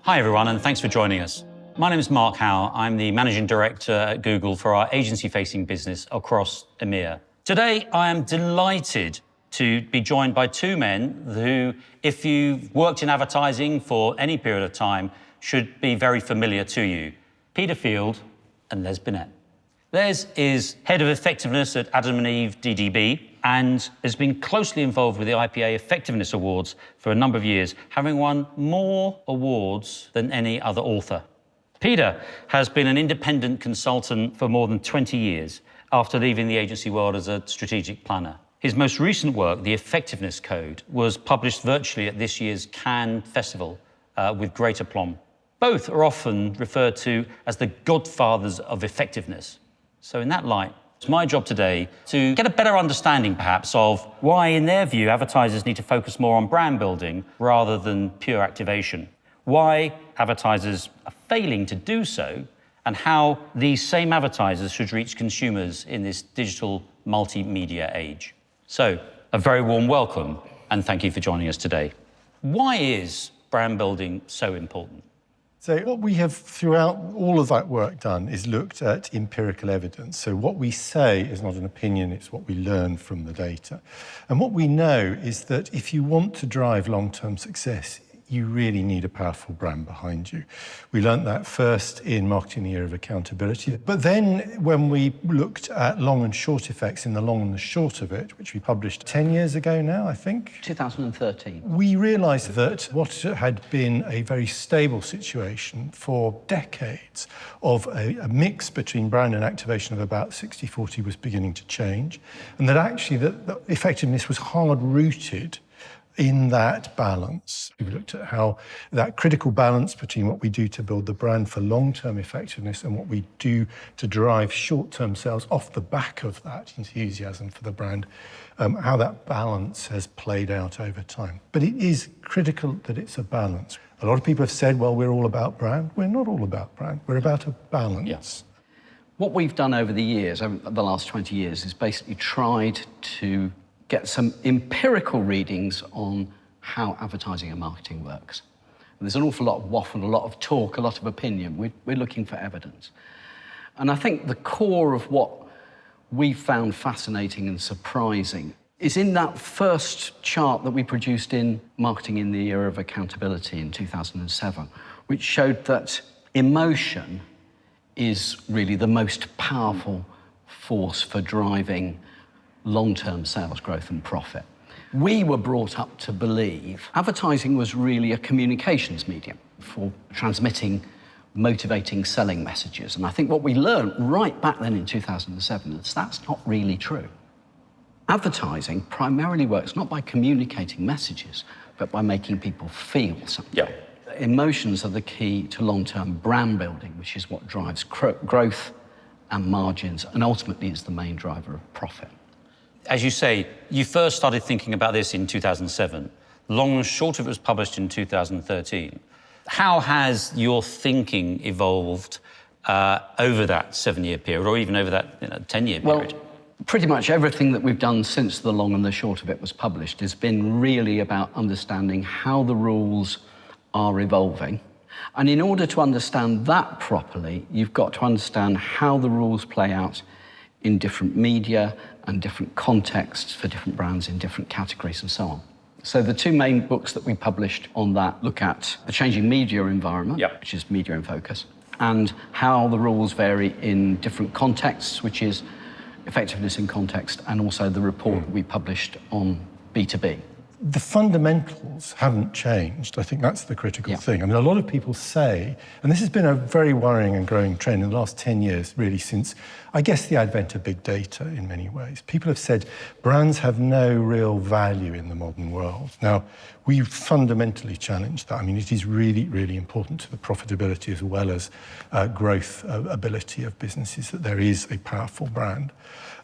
Hi everyone, and thanks for joining us. My name is Mark Howe. I'm the Managing Director at Google for our agency-facing business across EMEA. Today, I am delighted to be joined by two men who, if you've worked in advertising for any period of time, should be very familiar to you. Peter Field and Les Binet. Les is Head of Effectiveness at adam&eveDDB and has been closely involved with the IPA Effectiveness Awards for a number of years, having won more awards than any other author. Peter has been an independent consultant for more than 20 years after leaving the agency world as a strategic planner. His most recent work, The Effectiveness Code, was published virtually at this year's Cannes Festival with great aplomb. Both are often referred to as the godfathers of effectiveness. So in that light, it's my job today to get a better understanding, perhaps, of why, in their view, advertisers need to focus more on brand building rather than pure activation, why advertisers are failing to do so, and how these same advertisers should reach consumers in this digital multimedia age. So, a very warm welcome, and thank you for joining us today. Why is brand building so important? So what we have throughout all of that work done is looked at empirical evidence. So what we say is not an opinion, it's what we learn from the data. And what we know is that if you want to drive long-term success, you really need a powerful brand behind you. We learnt that first in Marketing the Year of Accountability. But then when we looked at long and short effects in the long and the short of it, which we published 10 years ago now, I think. 2013. We realised that what had been a very stable situation for decades of a mix between brand and activation of about 60-40 was beginning to change. And that actually the effectiveness was hard-rooted in that balance. We looked at how that critical balance between what we do to build the brand for long-term effectiveness and what we do to drive short-term sales off the back of that enthusiasm for the brand, how that balance has played out over time. But it is critical that it's a balance. A lot of people have said, well, we're all about brand. We're not all about brand. We're about a balance. Yes. What we've done over the years, over the last 20 years, is basically tried to get some empirical readings on how advertising and marketing works. And there's an awful lot of waffle, a lot of talk, a lot of opinion. We're looking for evidence. And I think the core of what we found fascinating and surprising is in that first chart that we produced in Marketing in the Year of Accountability in 2007, which showed that emotion is really the most powerful force for driving long-term sales growth and profit. We were brought up to believe advertising was really a communications medium for transmitting, motivating, selling messages. And I think what we learned right back then in 2007 is that's not really true. Advertising primarily works not by communicating messages, but by making people feel something. Yeah. Emotions are the key to long-term brand building, which is what drives growth and margins, and ultimately is the main driver of profit. As you say, you first started thinking about this in 2007. Long and Short of it was published in 2013. How has your thinking evolved over that 7-year period, or even over that 10-year period? Well, pretty much everything that we've done since the long and the short of it was published has been really about understanding how the rules are evolving. And in order to understand that properly, you've got to understand how the rules play out in different media and different contexts for different brands in different categories and so on. So the two main books that we published on that look at the changing media environment, which is Media in Focus, and how the rules vary in different contexts, which is Effectiveness in Context, and also the report that we published on B2B. The fundamentals haven't changed. I think that's the critical thing. I mean, a lot of people say, and this has been a very worrying and growing trend in the last 10 years, really, since, I guess, the advent of big data in many ways. People have said brands have no real value in the modern world. Now, we've fundamentally challenged that. I mean, it is really, really important to the profitability as well as growth ability of businesses that there is a powerful brand.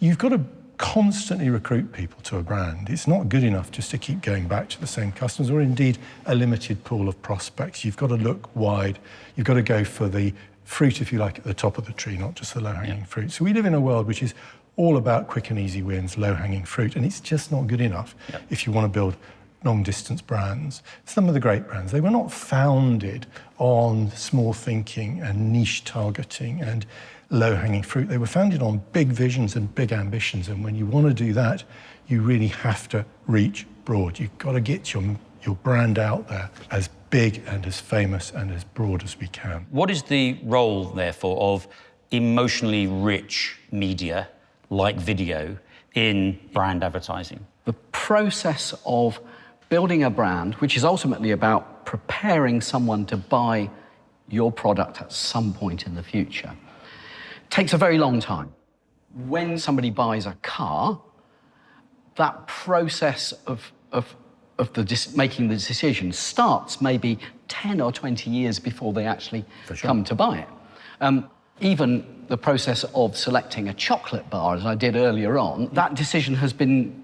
You've got to constantly recruit people to a brand. It's not good enough just to keep going back to the same customers or indeed a limited pool of prospects. You've got to look wide. You've got to go for the fruit, if you like, at the top of the tree, not just the low-hanging fruit. So we live in a world which is all about quick and easy wins, low-hanging fruit, and it's just not good enough if you want to build long-distance brands, some of the great brands, they were not founded on small thinking and niche targeting and low-hanging fruit. They were founded on big visions and big ambitions. And when you want to do that, you really have to reach broad. You've got to get your brand out there as big and as famous and as broad as we can. What is the role, therefore, of emotionally rich media, like video, in brand advertising? The process of building a brand, which is ultimately about preparing someone to buy your product at some point in the future, takes a very long time. When somebody buys a car, that process of making the decision starts maybe 10 or 20 years before they actually come to buy it. Even the process of selecting a chocolate bar, as I did earlier on, that decision has been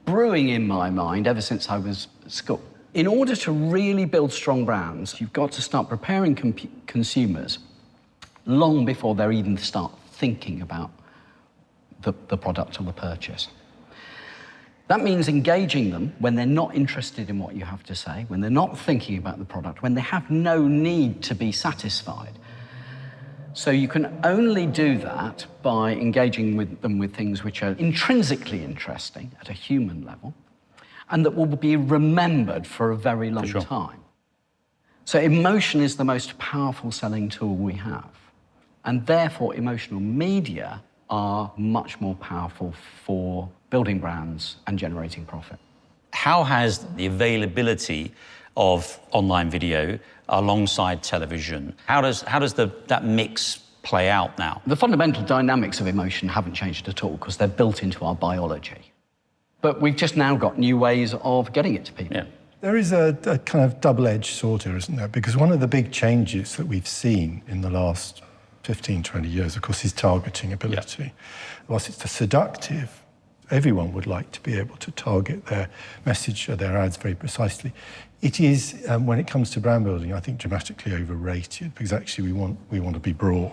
brewing in my mind ever since I was at school. In order to really build strong brands, you've got to start preparing consumers long before they even start thinking about the product or the purchase. That means engaging them when they're not interested in what you have to say, when they're not thinking about the product, when they have no need to be satisfied. So you can only do that by engaging with them with things which are intrinsically interesting at a human level and that will be remembered for a very long time. So emotion is the most powerful selling tool we have. And therefore, emotional media are much more powerful for building brands and generating profit. How has the availability of online video alongside television, how does that mix play out now? The fundamental dynamics of emotion haven't changed at all because they're built into our biology. But we've just now got new ways of getting it to people. Yeah. There is a kind of double-edged sword here, isn't there? Because one of the big changes that we've seen in the last 15, 20 years, of course, is targeting ability. Yeah. Whilst it's seductive, everyone would like to be able to target their message or their ads very precisely. It is, when it comes to brand building, I think dramatically overrated because actually we want to be broad.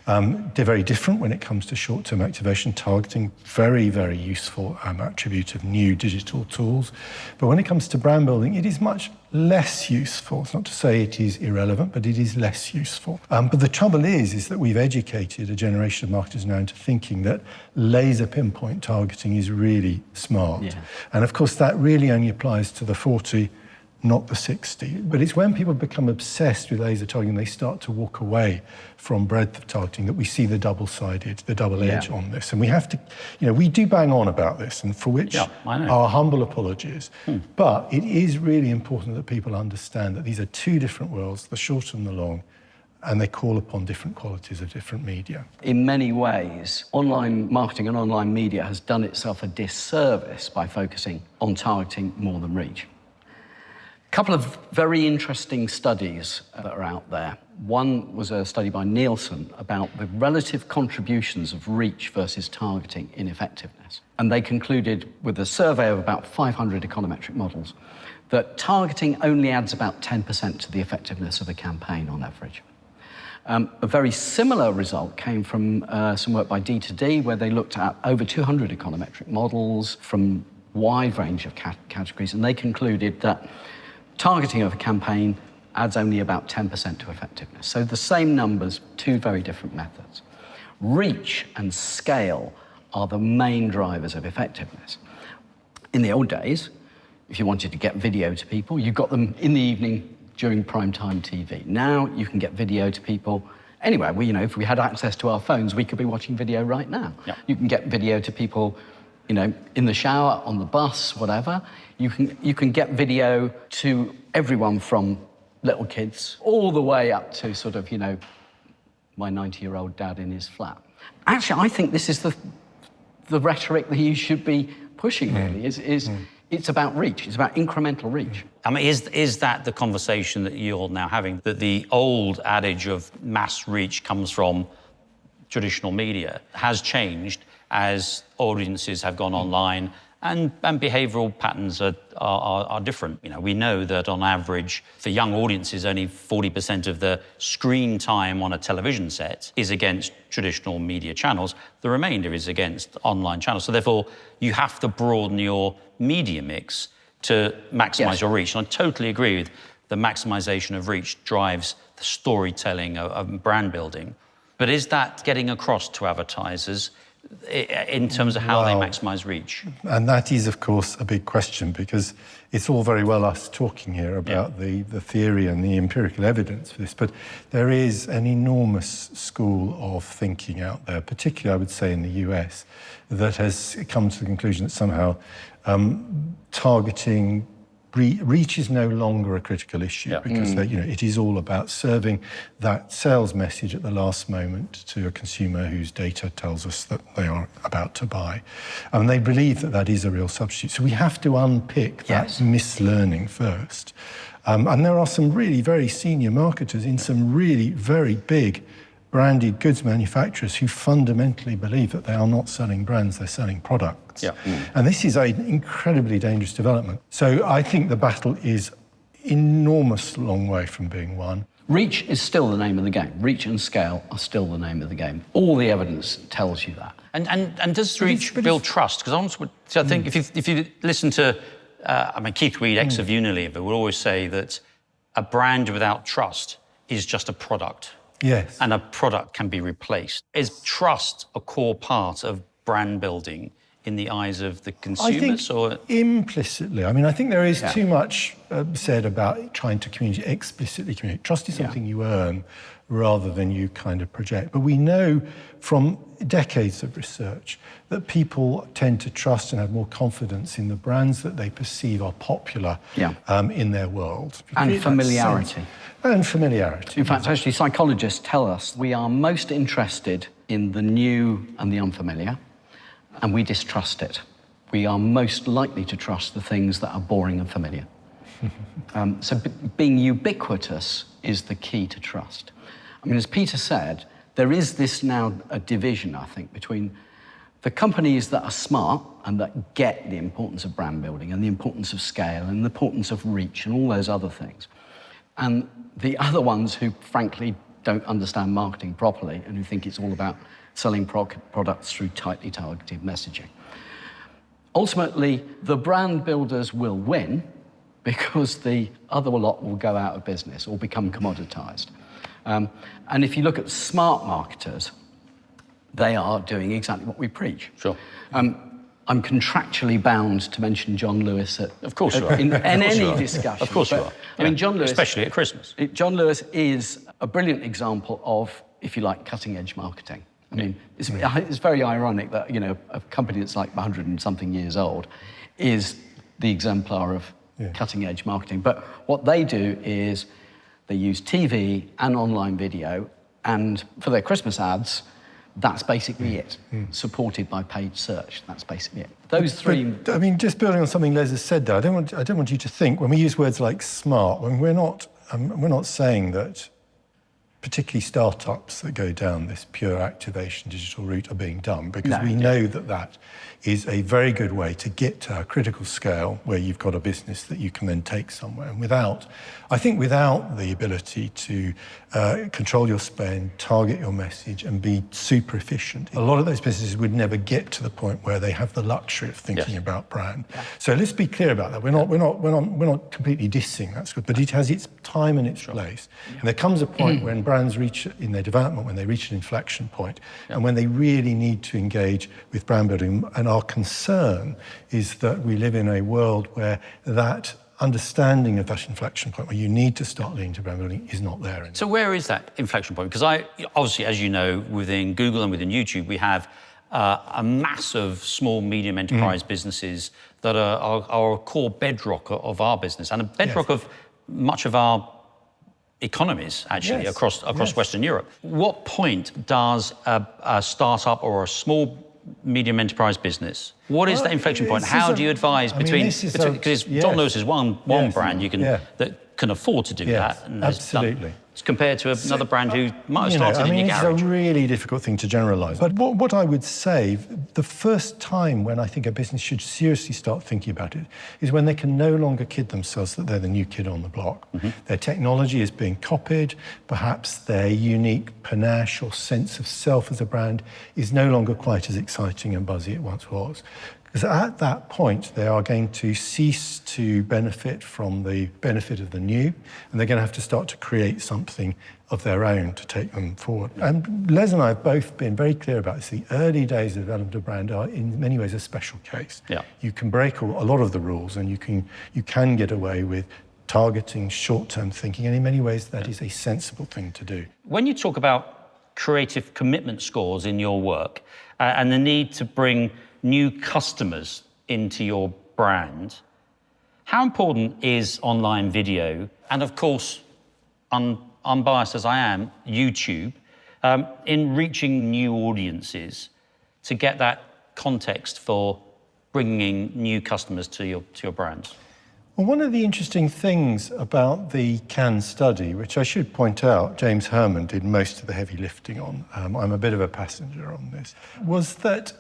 They're very different when it comes to short-term activation targeting, very, very useful attribute of new digital tools. But when it comes to brand building, it is much less useful. It's not to say it is irrelevant, but it is less useful. But the trouble is that we've educated a generation of marketers now into thinking that laser pinpoint targeting is really smart. Yeah. And of course, that really only applies to the 40, not the 60. But it's when people become obsessed with laser targeting, they start to walk away from breadth of targeting that we see the double-sided, the double edge on this. And we have to, we do bang on about this, and for which our humble apologies. But it is really important that people understand that these are two different worlds, the short and the long, and they call upon different qualities of different media. In many ways, online marketing and online media has done itself a disservice by focusing on targeting more than reach. A couple of very interesting studies that are out there. One was a study by Nielsen about the relative contributions of reach versus targeting in effectiveness. And they concluded, with a survey of about 500 econometric models, that targeting only adds about 10% to the effectiveness of a campaign on average. A very similar result came from some work by D2D, where they looked at over 200 econometric models from a wide range of categories, and they concluded that targeting of a campaign adds only about 10% to effectiveness. So the same numbers, two very different methods. Reach and scale are the main drivers of effectiveness. In the old days, if you wanted to get video to people, you got them in the evening during primetime TV. Now you can get video to people anywhere. If we had access to our phones, we could be watching video right now. Yeah. You can get video to people in the shower, on the bus, whatever. You can get video to everyone from little kids all the way up to sort of, my 90-year-old dad in his flat. Actually, I think this is the rhetoric that you should be pushing, really, it's about reach. It's about incremental reach. I mean, is that the conversation that you're now having, that the old adage of mass reach comes from traditional media has changed as audiences have gone online and behavioural patterns are different? We know that on average, for young audiences, only 40% of the screen time on a television set is against traditional media channels. The remainder is against online channels. So therefore, you have to broaden your media mix to maximise Yes. your reach. And I totally agree with the maximisation of reach drives the storytelling of brand building. But is that getting across to advertisers in terms of how they maximise reach? And that is, of course, a big question, because it's all very well us talking here about the theory and the empirical evidence for this, but there is an enormous school of thinking out there, particularly, I would say, in the US, that has come to the conclusion that somehow targeting reach is no longer a critical issue, because it is all about serving that sales message at the last moment to a consumer whose data tells us that they are about to buy. And they believe that that is a real substitute. So we have to unpick that mislearning first. And there are some really very senior marketers in some really very big branded goods manufacturers who fundamentally believe that they are not selling brands, they're selling products. And this is an incredibly dangerous development. So I think the battle is enormous long way from being won. Reach is still the name of the game. Reach and scale are still the name of the game. All the evidence tells you that. And does reach build trust? Because I think if you listen to, Keith Weed, ex of Unilever, would always say that a brand without trust is just a product. Yes. And a product can be replaced. Is trust a core part of brand building in the eyes of the consumers? I think implicitly. I think there is too much said about trying to explicitly communicate. Trust is something you earn rather than you kind of project. But we know from decades of research that people tend to trust and have more confidence in the brands that they perceive are popular in their world. And familiarity. And familiarity. In fact, actually, psychologists tell us we are most interested in the new and the unfamiliar, and we distrust it. We are most likely to trust the things that are boring and familiar. So being ubiquitous is the key to trust. As Peter said, there is this now a division, I think, between the companies that are smart and that get the importance of brand building and the importance of scale and the importance of reach and all those other things, and the other ones who, frankly, don't understand marketing properly and who think it's all about selling products through tightly targeted messaging. Ultimately, the brand builders will win because the other lot will go out of business or become commoditized. And if you look at smart marketers, they are doing exactly what we preach. Sure. I'm contractually bound to mention John Lewis of course you are. in any discussion. Of course you are. John Lewis, especially at Christmas. John Lewis is a brilliant example of, if you like, cutting-edge marketing. It's very ironic that a company that's like 100 and something years old is the exemplar of cutting-edge marketing. But what they do is they use TV and online video, and for their Christmas ads, that's basically it. Supported by paid search. That's basically it. Those three. But, just building on something Les has said there, I don't want you to think when we use words like smart, we're not saying that particularly startups that go down this pure activation digital route are being done, because we know that is a very good way to get to a critical scale where you've got a business that you can then take somewhere. And without the ability to control your spend, target your message, and be super efficient, a lot of those businesses would never get to the point where they have the luxury of thinking about brand. So let's be clear about that. We're not completely dissing that, but it has its time and its place. And there comes a point when brands reach in their development, when they reach an inflection point, and when they really need to engage with brand building. And our concern is that we live in a world where that understanding of that inflection point, where you need to start leaning to brand building, is not there anymore. So where is that inflection point? Because obviously, as you know, within Google and within YouTube, we have a mass of small, medium enterprise businesses that are a core bedrock of our business and a bedrock of much of our economies, actually, across Western Europe. What point does a startup or a small, medium enterprise business, what is that inflection point? How do you advise because John Lewis is one brand that can afford to do that. And absolutely. It's compared to another brand who might have started in your garage. It's a really difficult thing to generalise. But what I would say, the first time when I think a business should seriously start thinking about it is when they can no longer kid themselves that they're the new kid on the block. Their technology is being copied. Perhaps their unique panache or sense of self as a brand is no longer quite as exciting and buzzy as it once was. Because at that point, they are going to cease to benefit from the benefit of the new, and they're going to have to start to create something of their own to take them forward. And Les and I have both been very clear about this. The early days of development of brand are in many ways a special case. Yeah. You can break a lot of the rules, and you can get away with targeting, short-term thinking, and in many ways that is a sensible thing to do. When you talk about creative commitment scores in your work and the need to bring new customers into your brand, how important is online video and, of course, unbiased as I am, YouTube, in reaching new audiences to get that context for bringing new customers to your brand? Well, one of the interesting things about the Cannes study, which I should point out, James Herman did most of the heavy lifting on, I'm a bit of a passenger on this, was that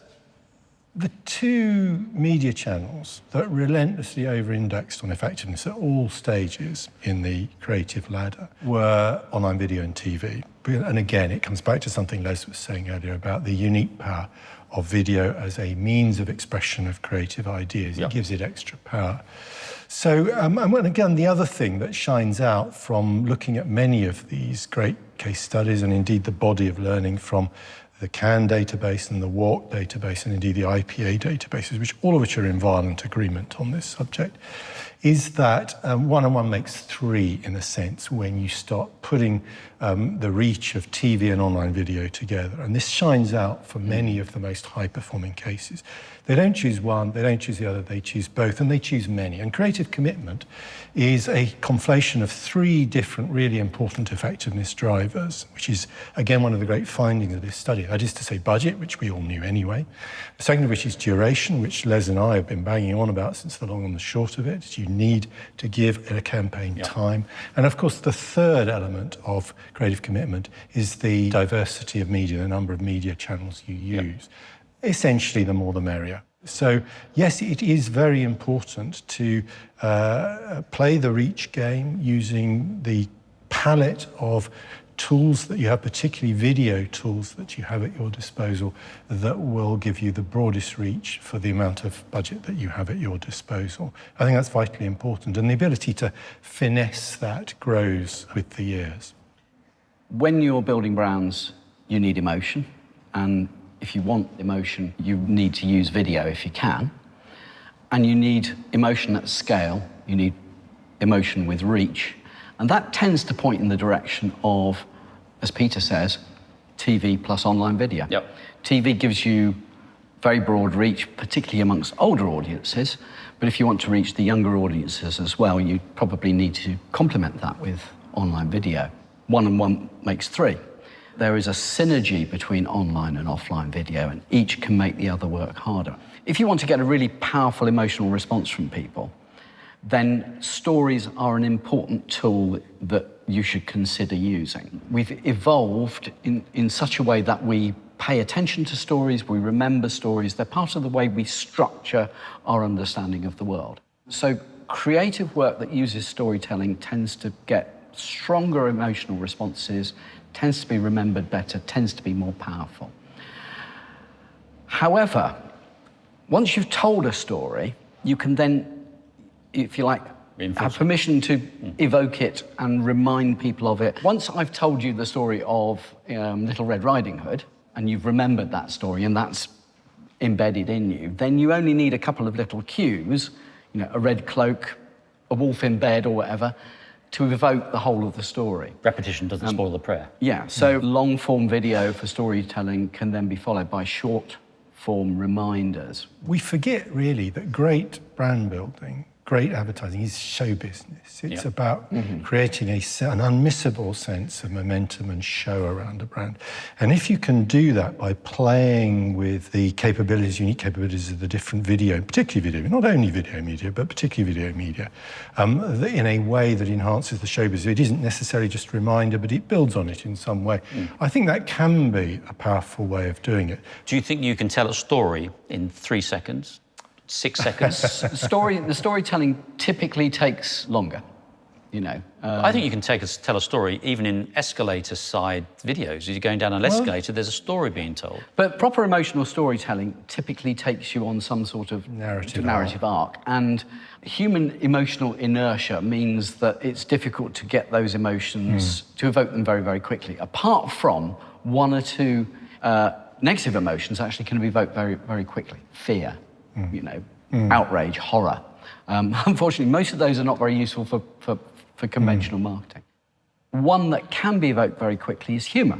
the two media channels that relentlessly over-indexed on effectiveness at all stages in the creative ladder were online video and TV. And again, it comes back to something Les was saying earlier about the unique power of video as a means of expression of creative ideas. It gives it extra power. So, and again, the other thing that shines out from looking at many of these great case studies, and indeed the body of learning from the Cannes database and the WARC database, and indeed the IPA databases, which all of which are in violent agreement on this subject, is that one and one makes three, in a sense, when you start putting the reach of TV and online video together. And this shines out for many of the most high-performing cases. They don't choose one, they don't choose the other, they choose both, and they choose many. And creative commitment is a conflation of three different really important effectiveness drivers, which is, again, one of the great findings of this study. That is to say budget, which we all knew anyway. The second of which is duration, which Les and I have been banging on about since the long and the short of it. You need to give a campaign time. And of course, the third element of creative commitment is the diversity of media, the number of media channels you use. Essentially, the more the merrier. So, yes, it is very important to play the reach game using the palette of tools that you have, particularly video tools that you have at your disposal, that will give you the broadest reach for the amount of budget that you have at your disposal. I think that's vitally important, and the ability to finesse that grows with the years. When you're building brands, you need emotion, and if you want emotion, you need to use video if you can, and you need emotion at scale, you need emotion with reach. And that tends to point in the direction of, as Peter says, TV plus online video. TV gives you very broad reach, particularly amongst older audiences, but if you want to reach the younger audiences as well, you probably need to complement that with online video. One and one makes three. There is a synergy between online and offline video, and each can make the other work harder. If you want to get a really powerful emotional response from people, then stories are an important tool that you should consider using. We've evolved in such a way that we pay attention to stories, we remember stories, they're part of the way we structure our understanding of the world. So creative work that uses storytelling tends to get stronger emotional responses, tends to be remembered better, tends to be more powerful. However, once you've told a story, you can then, if you like, have permission to evoke it and remind people of it. Once I've told you the story of Little Red Riding Hood, and you've remembered that story, and that's embedded in you, then you only need a couple of little cues, you know, a red cloak, a wolf in bed or whatever, to evoke the whole of the story. Repetition doesn't spoil the prayer. Yeah, so long-form video for storytelling can then be followed by short-form reminders. We forget, really, that great brand building, great advertising is show business. It's about creating an unmissable sense of momentum and show around a brand. And if you can do that by playing with the capabilities, unique capabilities of the different video, particularly video, not only video media, but particularly video media, in a way that enhances the show business. It isn't necessarily just a reminder, but it builds on it in some way. I think that can be a powerful way of doing it. Do you think you can tell a story in 3 seconds? 6 seconds? The storytelling typically takes longer. you know. I think you can tell a story even in escalator side videos. As you're going down an escalator, there's a story being told. But proper emotional storytelling typically takes you on some sort of narrative arc. And human emotional inertia means that it's difficult to get those emotions, to evoke them very, very quickly. Apart from one or two negative emotions actually can be evoked very, very quickly. Fear, you know, outrage, horror. Unfortunately, most of those are not very useful for conventional marketing. One that can be evoked very quickly is humour.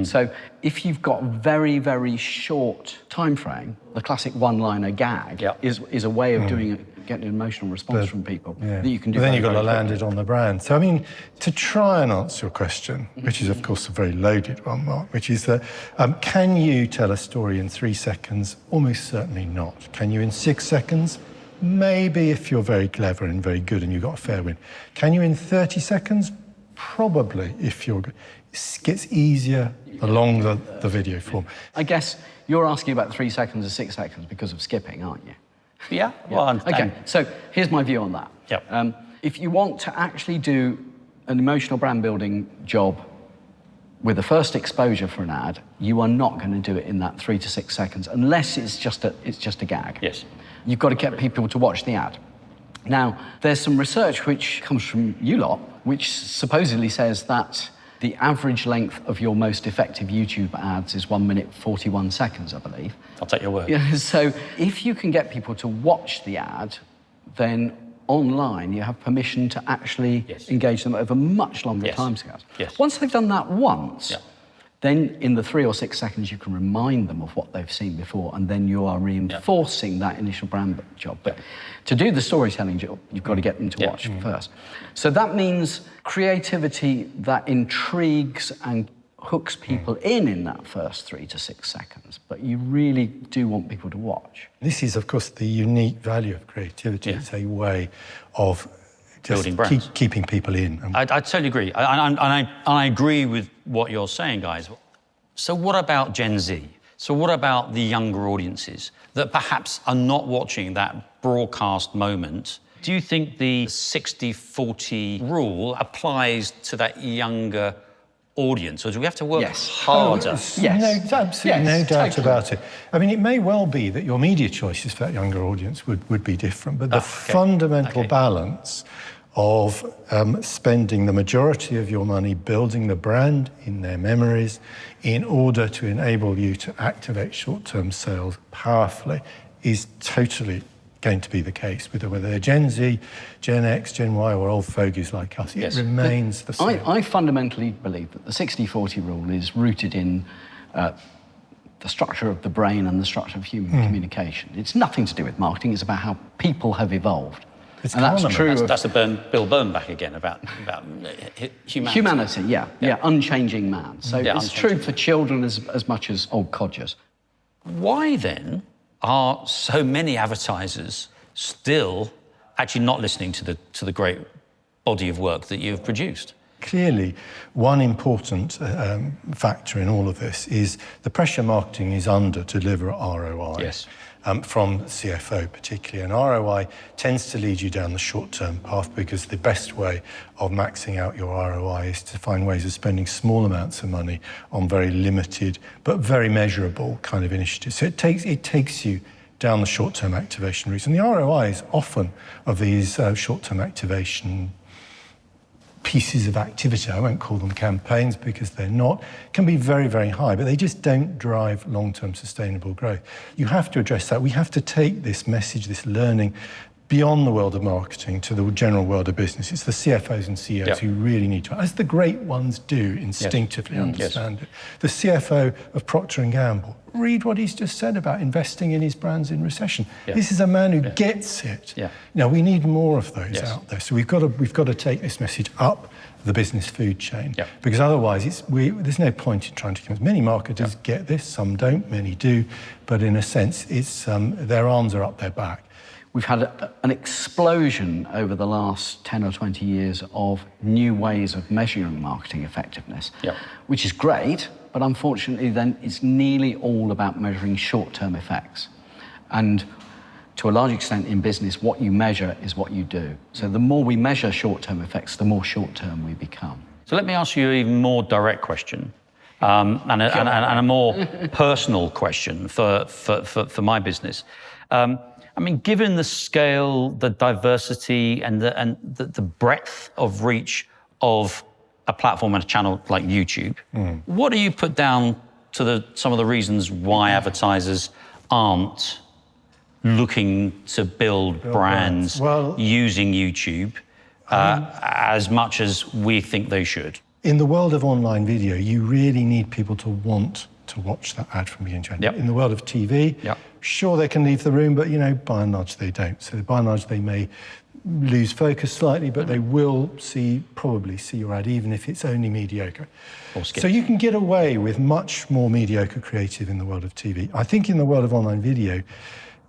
So if you've got very, very short time frame, the classic one-liner gag is a way of getting an emotional response from people that you can do. But then you've got to land it on the brand. So, I mean, to try and answer your question, which is, of course, a very loaded one, Mark, which is that can you tell a story in 3 seconds? Almost certainly not. Can you in 6 seconds? Maybe if you're very clever and very good and you've got a fair win. Can you in 30 seconds? Probably, if you're good. It gets easier along the video form. I guess you're asking about 3 seconds or 6 seconds because of skipping, aren't you? Yeah. Well, okay, so here's my view on that. Yep. If you want to actually do an emotional brand building job with the first exposure for an ad, you are not going to do it in that 3 to 6 seconds unless it's just a gag. Yes. You've got to get people to watch the ad. Now, there's some research which comes from you lot, which supposedly says that the average length of your most effective YouTube ads is 1 minute 41 seconds, I believe. I'll take your word. Yeah, so if you can get people to watch the ad, then online you have permission to actually engage them over much longer timescales. Yes. Once they've done that once, then in the 3 or 6 seconds you can remind them of what they've seen before, and then you are reinforcing that initial brand job. But to do the storytelling job, you've got to get them to watch first. So that means creativity that intrigues and hooks people in that first 3 to 6 seconds, but you really do want people to watch. This is, of course, the unique value of creativity. It's a way of just building brands. Keeping people in. I totally agree. I agree with what you're saying, guys. So what about Gen Z? So what about the younger audiences that perhaps are not watching that broadcast moment? Do you think the 60-40 rule applies to that younger audience, or do we have to work harder? Absolutely no doubt about it. I mean, it may well be that your media choices for that younger audience would be different, but the fundamental balance of spending the majority of your money building the brand in their memories in order to enable you to activate short-term sales powerfully is totally going to be the case, whether they're Gen Z, Gen X, Gen Y, or old fogies like us. It remains the same. I fundamentally believe that the 60-40 rule is rooted in the structure of the brain and the structure of human communication. It's nothing to do with marketing. It's about how people have evolved. It's and that's true. That's the Bill Byrne back again about humanity. Humanity, unchanging man. So it's true for children as much as old codgers. Why then are so many advertisers still actually not listening to the great body of work that you've produced? Clearly, one important factor in all of this is the pressure marketing is under to deliver ROI. Yes. From the CFO particularly. And ROI tends to lead you down the short-term path because the best way of maxing out your ROI is to find ways of spending small amounts of money on very limited but very measurable kind of initiatives. So it takes you down the short-term activation routes. And the ROI is often of these short-term activation pieces of activity, I won't call them campaigns because they're not, can be very, very high, but they just don't drive long-term sustainable growth. You have to address that. We have to take this message, this learning, beyond the world of marketing to the general world of business. It's the CFOs and CEOs who really need to, as the great ones do, instinctively understand it. The CFO of Procter & Gamble, read what he's just said about investing in his brands in recession. This is a man who gets it. Now, we need more of those out there. So we've got to take this message up the business food chain, because otherwise there's no point in trying to convince. Many marketers get this, some don't, many do, but in a sense, it's their arms are up their back. We've had an explosion over the last 10 or 20 years of new ways of measuring marketing effectiveness, which is great, but unfortunately then it's nearly all about measuring short-term effects. And to a large extent in business, what you measure is what you do. So the more we measure short-term effects, the more short-term we become. So let me ask you an even more direct question, and a more personal question for my business. I mean, given the scale, the diversity, and the breadth of reach of a platform and a channel like YouTube, what do you put down to some of the reasons why advertisers aren't looking to build brands using YouTube as much as we think they should? In the world of online video, you really need people to want to watch that ad from beginning to end. In the world of TV, sure, they can leave the room, but, by and large, they don't. So by and large, they may lose focus slightly, but they will probably see your ad, even if it's only mediocre. So you can get away with much more mediocre creative in the world of TV. I think in the world of online video,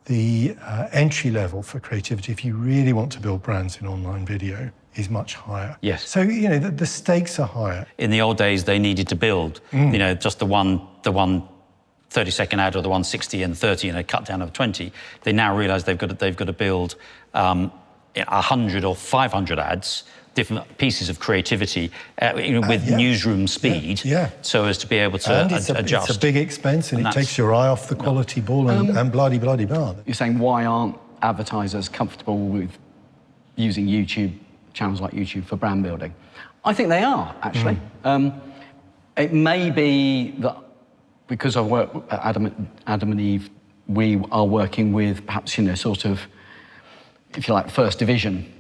the entry level for creativity, if you really want to build brands in online video, is much higher. Yes. So, the stakes are higher. In the old days, they needed to build, just the one 30-second ad or the 160 and 30 and a cut down of 20. They now realise they've got to build 100 or 500 ads, different pieces of creativity with newsroom speed, so as to be able to adjust. It's a big expense, and it takes your eye off the quality ball and blah-de-blah-de-blah. You're saying, why aren't advertisers comfortable with using channels like YouTube for brand building? I think they are, actually. It may be that because I work at Adam and Eve, we are working with perhaps, sort of, if you like, first division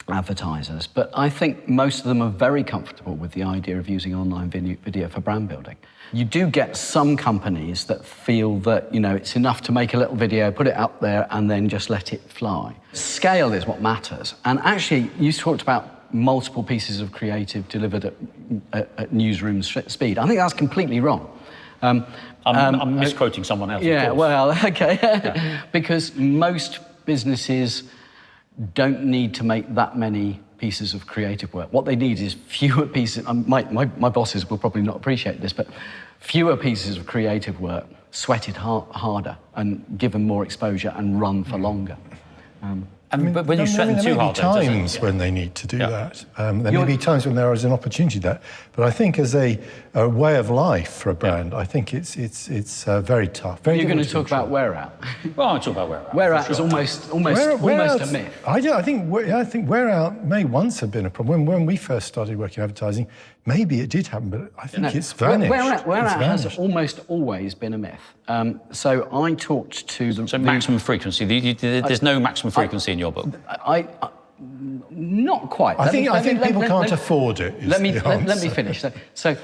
advertisers. But I think most of them are very comfortable with the idea of using online video for brand building. You do get some companies that feel that, it's enough to make a little video, put it up there, and then just let it fly. Scale is what matters. And actually, you talked about multiple pieces of creative delivered at newsroom speed. I think that's completely wrong. I'm misquoting someone else. Yeah, well, okay. Because most businesses don't need to make that many pieces of creative work. What they need is fewer pieces. My bosses will probably not appreciate this, but fewer pieces of creative work, sweated harder and given more exposure and run for longer. But when you sweat them too hard, there may be times when they need to do that. There may be times when there is an opportunity to that. But I think as a way of life for a brand, I think it's very tough. You're going to talk about wear out. Well, I'll talk about wear out. Wear out is almost a myth. I think wear out may once have been a problem. When we first started working in advertising, maybe it did happen, but I think it's vanished. Wear out has almost always been a myth. So I talked to the... So maximum frequency. There's no maximum frequency in your book. Not quite. I think people can't afford it. Let me finish. So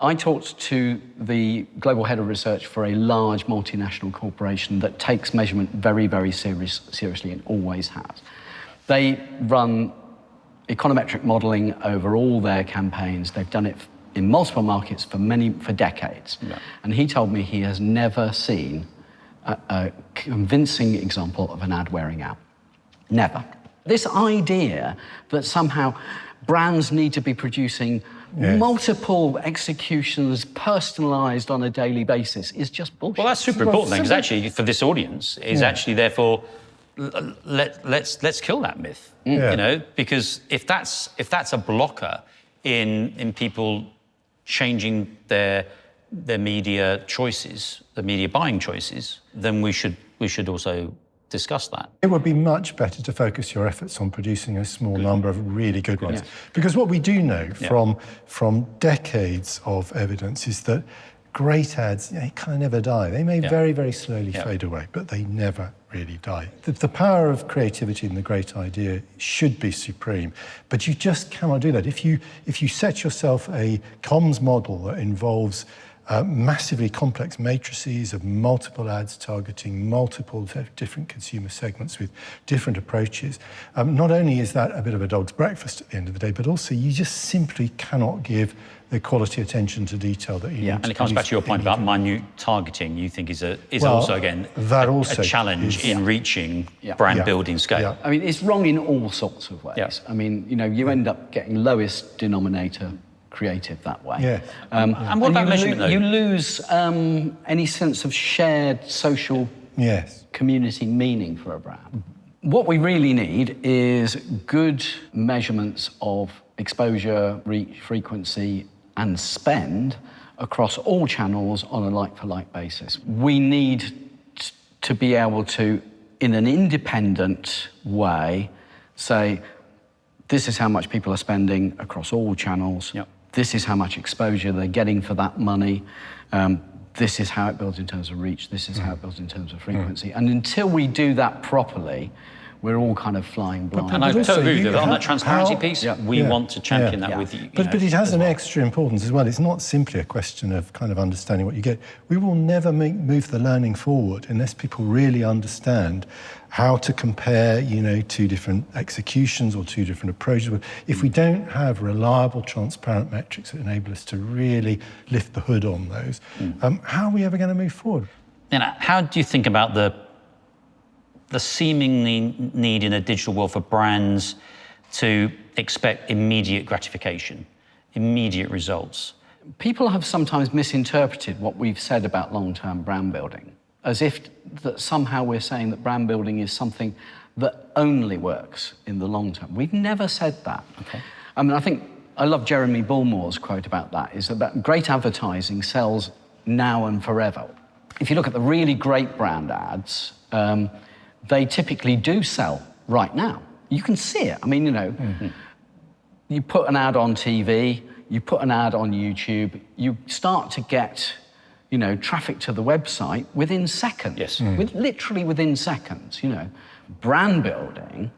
I talked to the global head of research for a large multinational corporation that takes measurement very, very seriously and always has. They run econometric modelling over all their campaigns. They've done it in multiple markets for decades. And he told me he has never seen a convincing example of an ad wearing out. Never. This idea that somehow brands need to be producing multiple exekutions personalised on a daily basis is just bullshit. Well, that's super important, because actually for this audience is actually therefore let's kill that myth. Because if that's a blocker in people changing their media choices, the media buying choices, then we should also discuss that. It would be much better to focus your efforts on producing a small number of really good ones. Because what we do know from decades of evidence is that great ads, kind of never die. They may very, very slowly fade away, but they never really die. The power of creativity and the great idea should be supreme, but you just cannot do that. If you set yourself a comms model that involves massively complex matrices of multiple ads targeting multiple different consumer segments with different approaches, not only is that a bit of a dog's breakfast at the end of the day, but also you just simply cannot give the quality attention to detail that you need. And it comes back to your point about minute targeting. You think is also again a challenge in reaching brand building scale. I mean, it's wrong in all sorts of ways. I mean, you end up getting lowest denominator creative that way. And what about measurement, though? You lose any sense of shared social Yes. community meaning for a brand. What we really need is good measurements of exposure, reach, frequency, and spend across all channels on a like-for-like basis. We need to be able to, in an independent way, say, this is how much people are spending across all channels. Yep. This is how much exposure they're getting for that money. This is how it builds in terms of reach. This is how it builds in terms of frequency. And until we do that properly, we're all kind of flying blind. And I also, totally agree with you. On how- that transparency how- piece, Yeah. we Yeah. want to champion Yeah. that Yeah. with you. But it has as an well. extra importance as well. It's not simply a question of kind of understanding what you get. We will never move the learning forward unless people really understand how to compare, two different executions or two different approaches. If we don't have reliable, transparent metrics that enable us to really lift the hood on those, how are we ever going to move forward? How do you think about the seemingly need in a digital world for brands to expect immediate gratification, immediate results? People have sometimes misinterpreted what we've said about long-term brand building, as if that somehow we're saying that brand building is something that only works in the long term. We've never said that. Okay. I mean, I love Jeremy Bullmore's quote about that, is that great advertising sells now and forever. If you look at the really great brand ads, they typically do sell right now. You can see it. I mean, you put an ad on TV, you put an ad on YouTube, you start to get, traffic to the website within seconds. Yes. Literally within seconds, Brand building,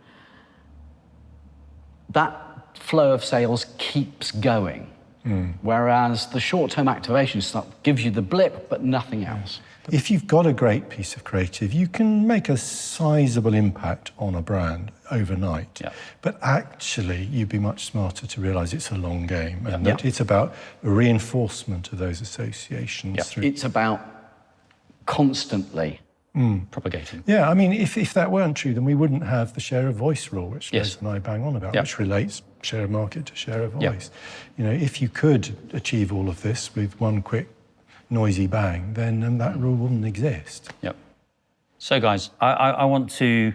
that flow of sales keeps going. Whereas the short-term activation stuff gives you the blip, but nothing else. If you've got a great piece of creative, you can make a sizable impact on a brand overnight. Yeah. But actually, you'd be much smarter to realise it's a long game and Yeah. that it's about reinforcement of those associations. Yeah. Through... It's about constantly. Propagating. Yeah, I mean, if that weren't true, then we wouldn't have the share of voice rule, which Yes. Les and I bang on about, Yeah. which relates share of market to share of Yeah. voice. If you could achieve all of this with one quick, noisy bang, then that rule wouldn't exist. Yep. So, guys, I want to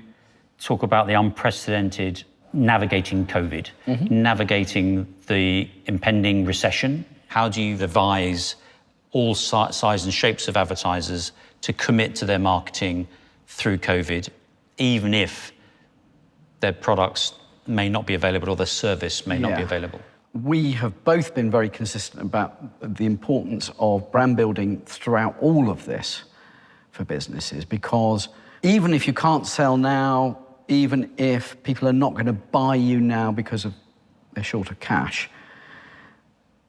talk about the unprecedented navigating COVID, navigating the impending recession. How do you advise all size and shapes of advertisers to commit to their marketing through COVID, even if their products may not be available or their service may not be Yeah. available? We have both been very consistent about the importance of brand building throughout all of this for businesses, because even if you can't sell now, even if people are not going to buy you now because of they're short of cash,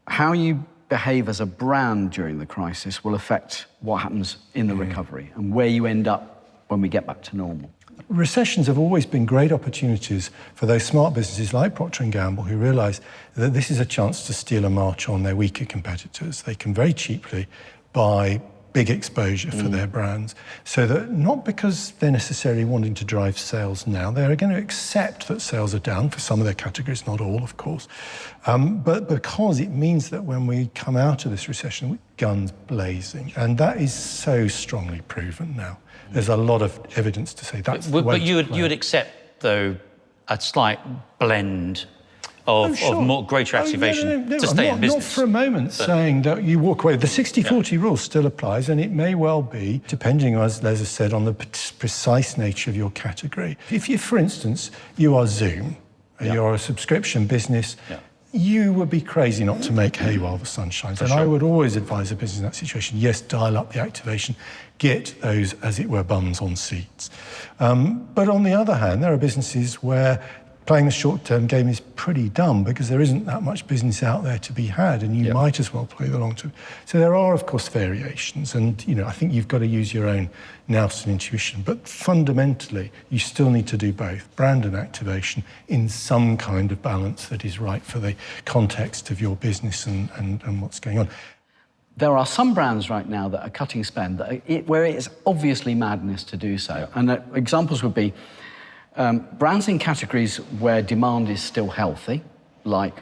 how you behave as a brand during the crisis will affect what happens in the recovery and where you end up when we get back to normal. Recessions have always been great opportunities for those smart businesses like Procter & Gamble who realise that this is a chance to steal a march on their weaker competitors. They can very cheaply buy big exposure for their brands, so that not because they're necessarily wanting to drive sales now, they're going to accept that sales are down for some of their categories, not all, of course, but because it means that when we come out of this recession, guns blazing, and that is so strongly proven now. There's a lot of evidence to say that's the way But you to play. would accept, though, a slight blend of more greater activation to stay in business. Not for a moment saying that you walk away. The 60-40 rule still applies, and it may well be, depending, as Les has said, on the precise nature of your category. If you, for instance, you are Zoom, you're a subscription business, you would be crazy not to make hay while the sun shines. And I would always advise a business in that situation, yes, dial up the activation, get those, as it were, bums on seats. But on the other hand, there are businesses where playing the short-term game is pretty dumb because there isn't that much business out there to be had, and you might as well play the long-term. So there are, of course, variations, and I think you've got to use your own nous and intuition. But fundamentally, you still need to do both, brand and activation, in some kind of balance that is right for the context of your business and what's going on. There are some brands right now that are cutting spend where it is obviously madness to do so. And examples would be brands in categories where demand is still healthy, like,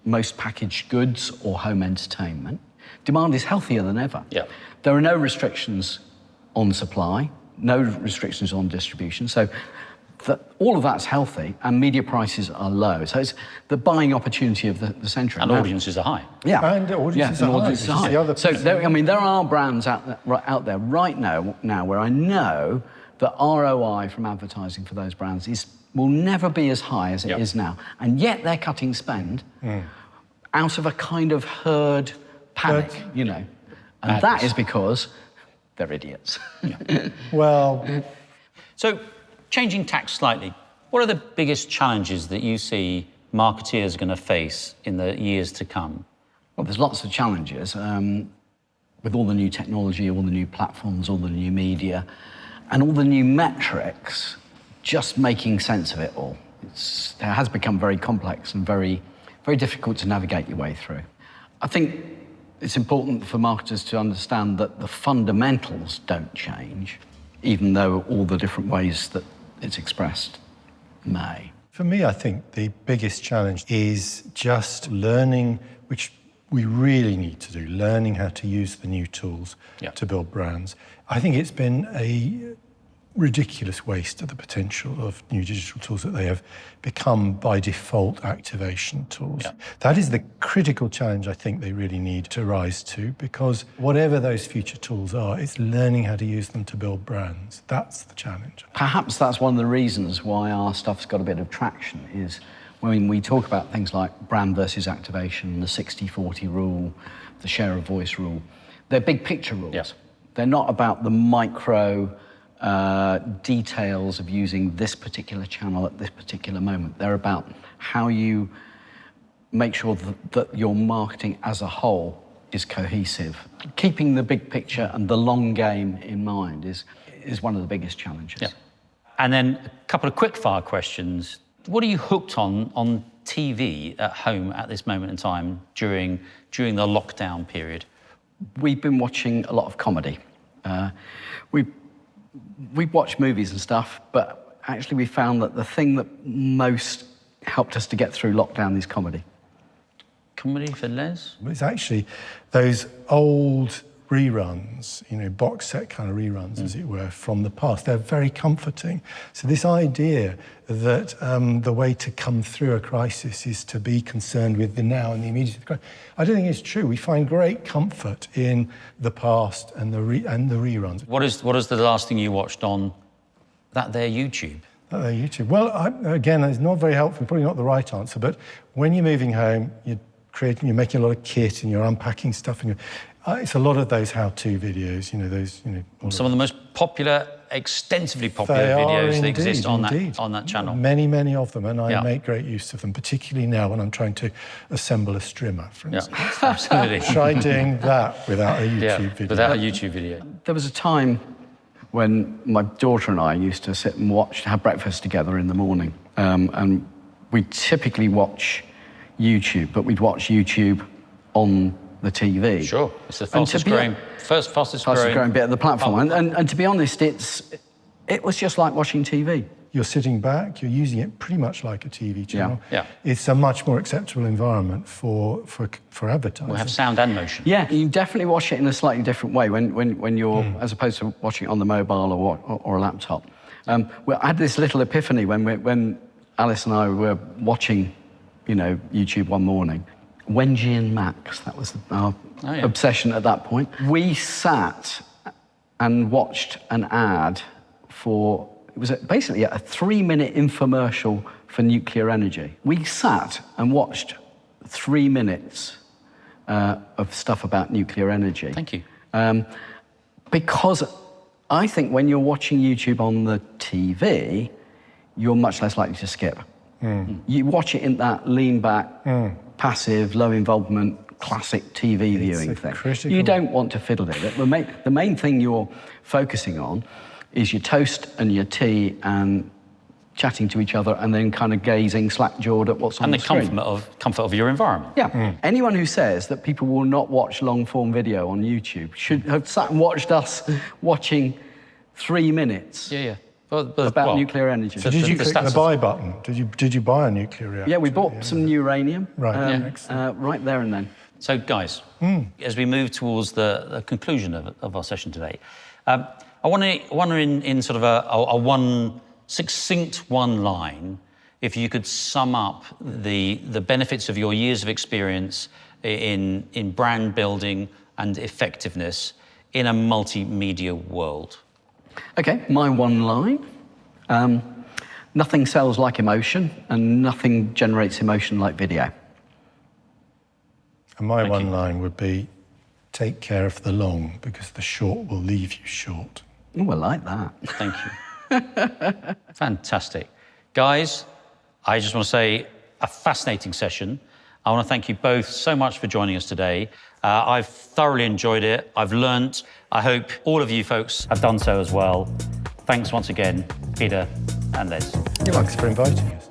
most packaged goods or home entertainment. Demand is healthier than ever. Yeah. There are no restrictions on supply, no restrictions on distribution. So all of that's healthy, and media prices are low. So it's the buying opportunity of the century. And audiences are high. Yeah. And audiences are high, which is the other So piece. there are brands out there right now where I know that ROI from advertising for those brands will never be as high as it is now. And yet they're cutting spend out of a kind of herd panic, you know. And that is because they're idiots. Well, So, changing tack slightly, what are the biggest challenges that you see marketeers are going to face in the years to come? Well, there's lots of challenges with all the new technology, all the new platforms, all the new media, and all the new metrics, just making sense of it all. It has become very complex and very, very difficult to navigate your way through. I think it's important for marketers to understand that the fundamentals don't change, even though all the different ways that it's expressed may. for me, I think the biggest challenge is just learning, which we really need to do, learning how to use the new tools to build brands. I think it's been a ridiculous waste of the potential of new digital tools that they have become by default activation tools. That is the critical challenge I think they really need to rise to, because whatever those future tools are, it's learning how to use them to build brands. That's the challenge. Perhaps that's one of the reasons why our stuff's got a bit of traction, is when we talk about things like brand versus activation, the 60-40 rule, the share of voice rule, they're big picture rules. They're not about the micro details of using this particular channel at this particular moment. They're about how you make sure that your marketing as a whole is cohesive. Keeping the big picture and the long game in mind is one of the biggest challenges. And then a couple of quick fire questions. What are you hooked on TV at home at this moment in time during the lockdown period? We've been watching a lot of comedy. We watch movies and stuff, but actually we found that the thing that most helped us to get through lockdown is comedy. Comedy for Les? It's actually those old reruns, you know, box set kind of reruns, as it were, from the past. They're very comforting. So this idea that the way to come through a crisis is to be concerned with the now and the immediate, I don't think it's true. We find great comfort in the past and the reruns. What is the last thing you watched on that there YouTube? YouTube. Well, again, it's not very helpful, probably not the right answer, but when you're moving home, you're making a lot of kit and you're unpacking stuff, and it's a lot of those how-to videos, Some of the most popular, extensively popular videos that exist on that channel. Many of them, and I make great use of them, particularly now when I'm trying to assemble a strimmer, for instance. Absolutely. Try doing that without a YouTube video. Without a YouTube video. There was a time when my daughter and I used to sit and have breakfast together in the morning, and we'd typically watch YouTube, but we'd watch YouTube on the TV. Sure, it's the fastest growing bit of the platform. And to be honest, it was just like watching TV. You're sitting back, you're using it pretty much like a TV channel. Yeah. It's a much more acceptable environment for advertising. We'll have sound and motion. Yeah, you definitely watch it in a slightly different way when you're, as opposed to watching it on the mobile or a laptop. Well, I had this little epiphany when Alice and I were watching, YouTube one morning. Wengie and Max, that was our obsession at that point. We sat and watched an ad it was basically a 3-minute infomercial for nuclear energy. We sat and watched 3 minutes of stuff about nuclear energy. Thank you. Because I think when you're watching YouTube on the TV, you're much less likely to skip. You watch it in that lean back, passive, low involvement, classic TV viewing thing. You don't want to fiddle it. The main thing you're focusing on is your toast and your tea and chatting to each other and then kind of gazing slack-jawed at what's on the screen. And the comfort of your environment. Yeah. Anyone who says that people will not watch long-form video on YouTube should have sat and watched us watching 3 minutes. About nuclear energy. So did you click the buy button? Did you buy a nuclear reactor? Yeah, we bought some uranium. Right. Right there and then. So, guys, as we move towards the conclusion of our session today, I wonder in sort of a one succinct one line, if you could sum up the benefits of your years of experience in brand building and effectiveness in a multimedia world. Okay, my one line. Nothing sells like emotion, and nothing generates emotion like video. And my one line would be, take care of the long, because the short will leave you short. Oh, I like that. Thank you. Fantastic. Guys, I just want to say a fascinating session. I want to thank you both so much for joining us today. I've thoroughly enjoyed it. I've learnt. I hope all of you folks have done so as well. Thanks once again, Peter and Les. Thanks for inviting us.